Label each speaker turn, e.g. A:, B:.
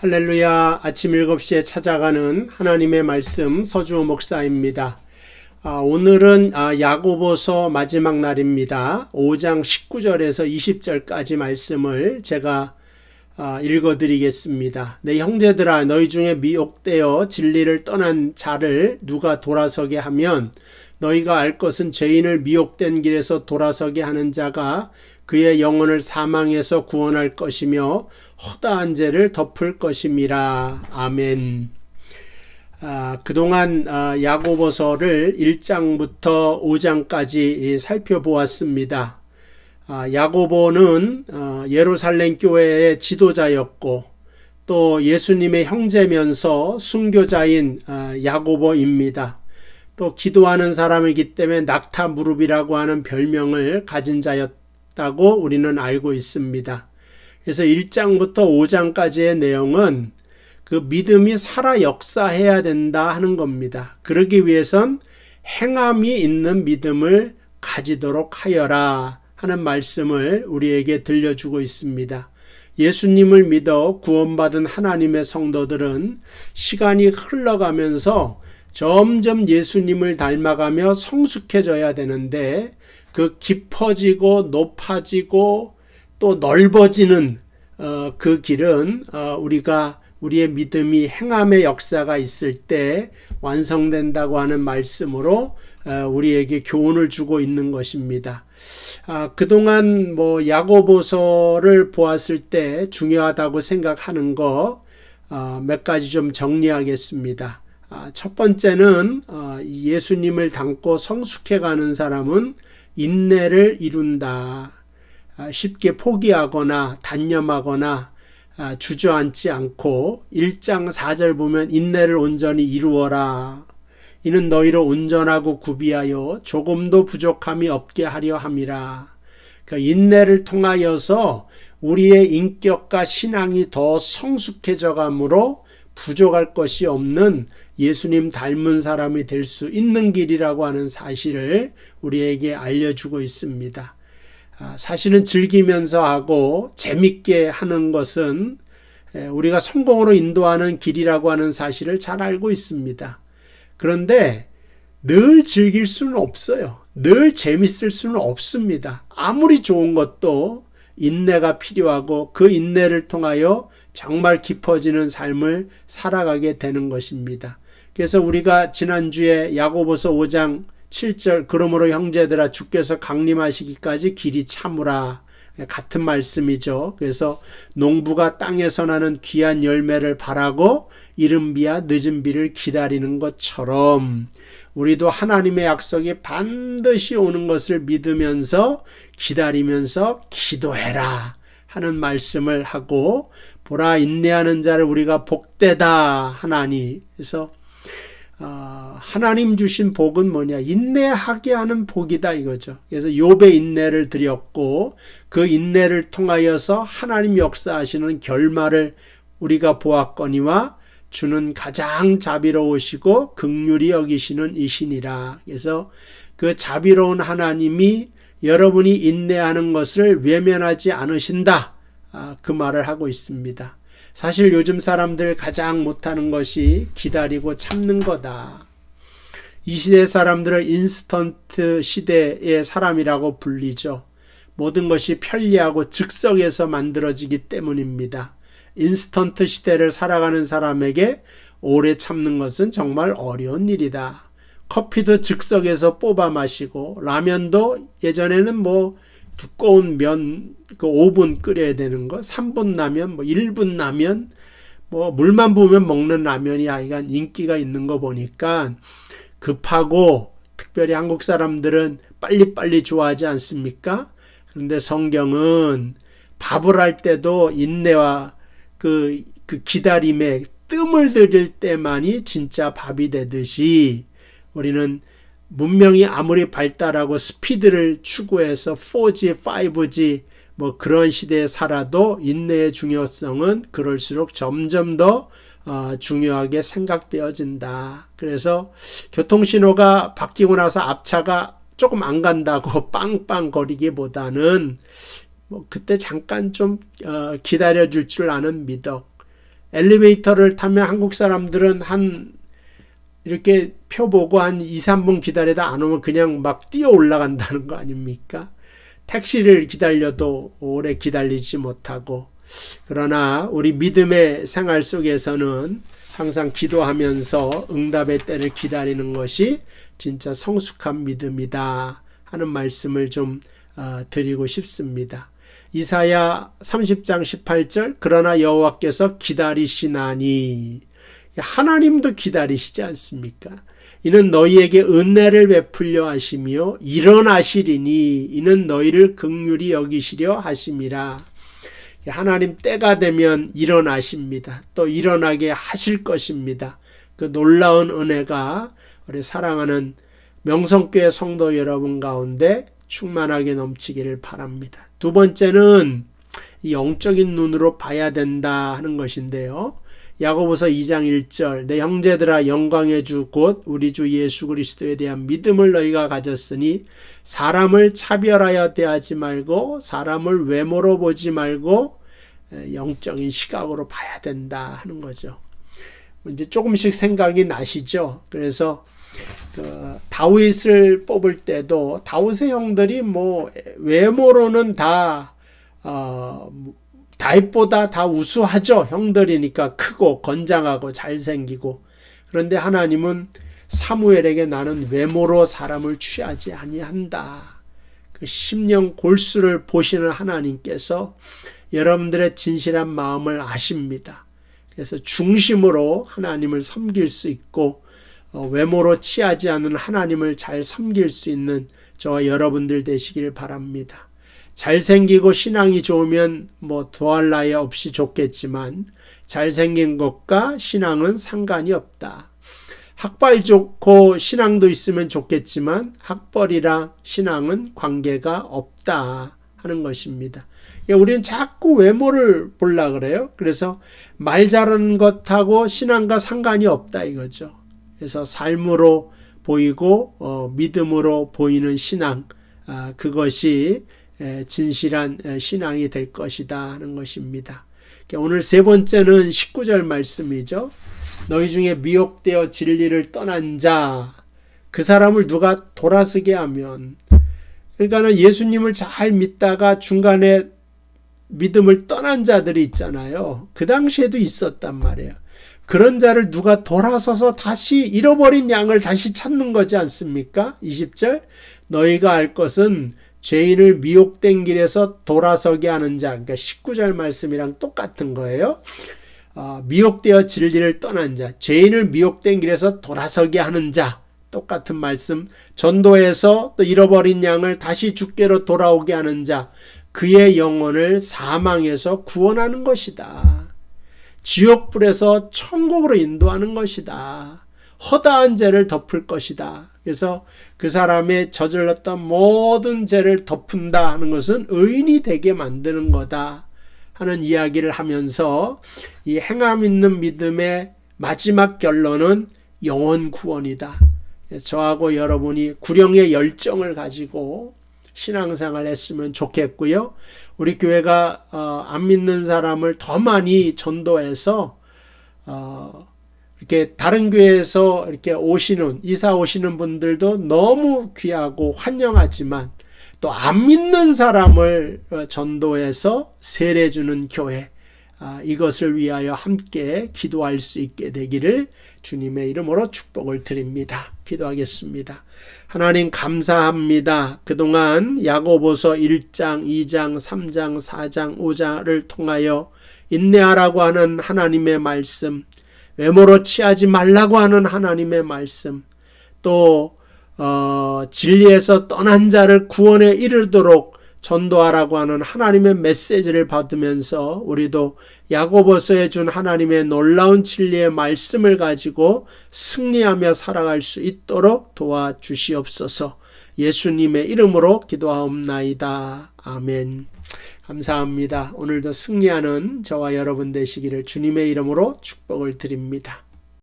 A: 할렐루야. 아침 7시에 찾아가는 하나님의 말씀 서주호 목사입니다. 오늘은 야고보서 마지막 날입니다. 5장 19절에서 20절까지 말씀을 제가 읽어드리겠습니다. 내 형제들아, 너희 중에 미혹되어 진리를 떠난 자를 누가 돌아서게 하면 너희가 알 것은 죄인을 미혹된 길에서 돌아서게 하는 자가 그의 영혼을 사망에서 구원할 것이며 허다한 죄를 덮을 것임이라. 아멘. 그동안 야고보서를 1장부터 5장까지 살펴보았습니다. 야고보는 예루살렘 교회의 지도자였고 또 예수님의 형제면서 순교자인 야고보입니다. 또 기도하는 사람이기 때문에 낙타 무릎이라고 하는 별명을 가진 자였다고 우리는 알고 있습니다. 그래서 1장부터 5장까지의 내용은 그 믿음이 살아 역사해야 된다 하는 겁니다. 그러기 위해선 행함이 있는 믿음을 가지도록 하여라 하는 말씀을 우리에게 들려주고 있습니다. 예수님을 믿어 구원받은 하나님의 성도들은 시간이 흘러가면서 점점 예수님을 닮아가며 성숙해져야 되는데 그 깊어지고 높아지고 또 넓어지는 그 길은 우리의 믿음이 행함의 역사가 있을 때 완성된다고 하는 말씀으로 우리에게 교훈을 주고 있는 것입니다. 그동안 야고보서를 보았을 때 중요하다고 생각하는 거 몇 가지 좀 정리하겠습니다. 첫 번째는 예수님을 닮고 성숙해가는 사람은 인내를 이룬다. 쉽게 포기하거나 단념하거나 주저앉지 않고 1장 4절 보면 인내를 온전히 이루어라. 이는 너희로 온전하고 구비하여 조금도 부족함이 없게 하려 함이라. 그 인내를 통하여서 우리의 인격과 신앙이 더 성숙해져 가므로 부족할 것이 없는 예수님 닮은 사람이 될 수 있는 길이라고 하는 사실을 우리에게 알려주고 있습니다. 사실은 즐기면서 하고 재밌게 하는 것은 우리가 성공으로 인도하는 길이라고 하는 사실을 잘 알고 있습니다. 그런데 늘 즐길 수는 없어요. 늘 재밌을 수는 없습니다. 아무리 좋은 것도 인내가 필요하고 그 인내를 통하여 정말 깊어지는 삶을 살아가게 되는 것입니다. 그래서 우리가 지난주에 야고보서 5장 7절 그러므로 형제들아 주께서 강림하시기까지 길이 참으라 같은 말씀이죠. 그래서 농부가 땅에서 나는 귀한 열매를 바라고 이른 비와 늦은 비를 기다리는 것처럼 우리도 하나님의 약속이 반드시 오는 것을 믿으면서 기다리면서 기도해라 하는 말씀을 하고 보라 인내하는 자를 우리가 복되다 하나니. 그래서 하나님 주신 복은 뭐냐? 인내하게 하는 복이다 이거죠. 그래서 욥의 인내를 드렸고 그 인내를 통하여서 하나님 역사하시는 결말을 우리가 보았거니와 주는 가장 자비로우시고 긍휼히 여기시는 이시니라. 그래서 그 자비로운 하나님이 여러분이 인내하는 것을 외면하지 않으신다. 그 말을 하고 있습니다. 사실 요즘 사람들 가장 못하는 것이 기다리고 참는 거다. 이 시대 사람들을 인스턴트 시대의 사람이라고 불리죠. 모든 것이 편리하고 즉석에서 만들어지기 때문입니다. 인스턴트 시대를 살아가는 사람에게 오래 참는 것은 정말 어려운 일이다. 커피도 즉석에서 뽑아 마시고 라면도 예전에는 두꺼운 면 5분 끓여야 되는 거 3분 라면 1분 라면 물만 부으면 먹는 라면이 하여간 인기가 있는 거 보니까 급하고 특별히 한국 사람들은 빨리빨리 좋아하지 않습니까? 그런데 성경은 밥을 할 때도 인내와 그 기다림에 뜸을 들일 때만이 진짜 밥이 되듯이 우리는 문명이 아무리 발달하고 스피드를 추구해서 4G, 5G 그런 시대에 살아도 인내의 중요성은 그럴수록 점점 더 중요하게 생각되어진다. 그래서 교통신호가 바뀌고 나서 앞차가 조금 안 간다고 빵빵 거리기보다는 그때 잠깐 좀 기다려줄 줄 아는 미덕, 엘리베이터를 타면 한국 사람들은 이렇게 펴보고 한 2, 3분 기다리다 안 오면 그냥 막 뛰어 올라간다는 거 아닙니까? 택시를 기다려도 오래 기다리지 못하고, 그러나 우리 믿음의 생활 속에서는 항상 기도하면서 응답의 때를 기다리는 것이 진짜 성숙한 믿음이다 하는 말씀을 좀 드리고 싶습니다. 이사야 30장 18절, 그러나 여호와께서 기다리시나니, 하나님도 기다리시지 않습니까? 이는 너희에게 은혜를 베풀려 하시며 일어나시리니 이는 너희를 긍휼히 여기시려 하심이라. 하나님 때가 되면 일어나십니다. 또 일어나게 하실 것입니다. 그 놀라운 은혜가 우리 사랑하는 명성교회 성도 여러분 가운데 충만하게 넘치기를 바랍니다. 두 번째는 이 영적인 눈으로 봐야 된다 하는 것인데요. 야고보서 2장 1절, 내 형제들아 영광의 주 곧 우리 주 예수 그리스도에 대한 믿음을 너희가 가졌으니 사람을 차별하여 대하지 말고 사람을 외모로 보지 말고 영적인 시각으로 봐야 된다 하는 거죠. 이제 조금씩 생각이 나시죠. 그래서 다윗을 뽑을 때도 다윗의 형들이 외모로는 다윗보다 다 우수하죠. 형들이니까 크고 건장하고 잘생기고. 그런데 하나님은 사무엘에게 나는 외모로 사람을 취하지 아니한다. 그 심령 골수를 보시는 하나님께서 여러분들의 진실한 마음을 아십니다. 그래서 중심으로 하나님을 섬길 수 있고 외모로 취하지 않은 하나님을 잘 섬길 수 있는 저와 여러분들 되시길 바랍니다. 잘생기고 신앙이 좋으면 더할 나위 없이 좋겠지만 잘생긴 것과 신앙은 상관이 없다. 학벌 좋고 신앙도 있으면 좋겠지만 학벌이랑 신앙은 관계가 없다 하는 것입니다. 우리는 자꾸 외모를 보려고 그래요. 그래서 말 잘하는 것하고 신앙과 상관이 없다 이거죠. 그래서 삶으로 보이고 믿음으로 보이는 신앙, 그것이 진실한 신앙이 될 것이다 하는 것입니다. 오늘 세 번째는 19절 말씀이죠. 너희 중에 미혹되어 진리를 떠난 자, 그 사람을 누가 돌아서게 하면, 그러니까는 예수님을 잘 믿다가 중간에 믿음을 떠난 자들이 있잖아요. 그 당시에도 있었단 말이에요. 그런 자를 누가 돌아서서 다시 잃어버린 양을 다시 찾는 거지 않습니까? 20절, 너희가 알 것은 죄인을 미혹된 길에서 돌아서게 하는 자, 그러니까 19절 말씀이랑 똑같은 거예요. 미혹되어 진리를 떠난 자, 죄인을 미혹된 길에서 돌아서게 하는 자, 똑같은 말씀. 전도해서 또 잃어버린 양을 다시 주께로 돌아오게 하는 자, 그의 영혼을 사망에서 구원하는 것이다. 지옥불에서 천국으로 인도하는 것이다. 허다한 죄를 덮을 것이다. 그래서 그 사람의 저질렀던 모든 죄를 덮은다 하는 것은 의인이 되게 만드는 거다 하는 이야기를 하면서 이 행함 있는 믿음의 마지막 결론은 영혼 구원이다. 저하고 여러분이 구령의 열정을 가지고 신앙생활 했으면 좋겠고요. 우리 교회가 안 믿는 사람을 더 많이 전도해서 이렇게 다른 교회에서 이렇게 이사 오시는 분들도 너무 귀하고 환영하지만 또 안 믿는 사람을 전도해서 세례 주는 교회, 이것을 위하여 함께 기도할 수 있게 되기를 주님의 이름으로 축복을 드립니다. 기도하겠습니다. 하나님 감사합니다. 그동안 야고보서 1장, 2장, 3장, 4장, 5장을 통하여 인내하라고 하는 하나님의 말씀, 외모로 취하지 말라고 하는 하나님의 말씀, 또 진리에서 떠난 자를 구원에 이르도록 전도하라고 하는 하나님의 메시지를 받으면서 우리도 야고보서에 준 하나님의 놀라운 진리의 말씀을 가지고 승리하며 살아갈 수 있도록 도와주시옵소서. 예수님의 이름으로 기도하옵나이다. 아멘. 감사합니다. 오늘도 승리하는 저와 여러분 되시기를 주님의 이름으로 축복을 드립니다.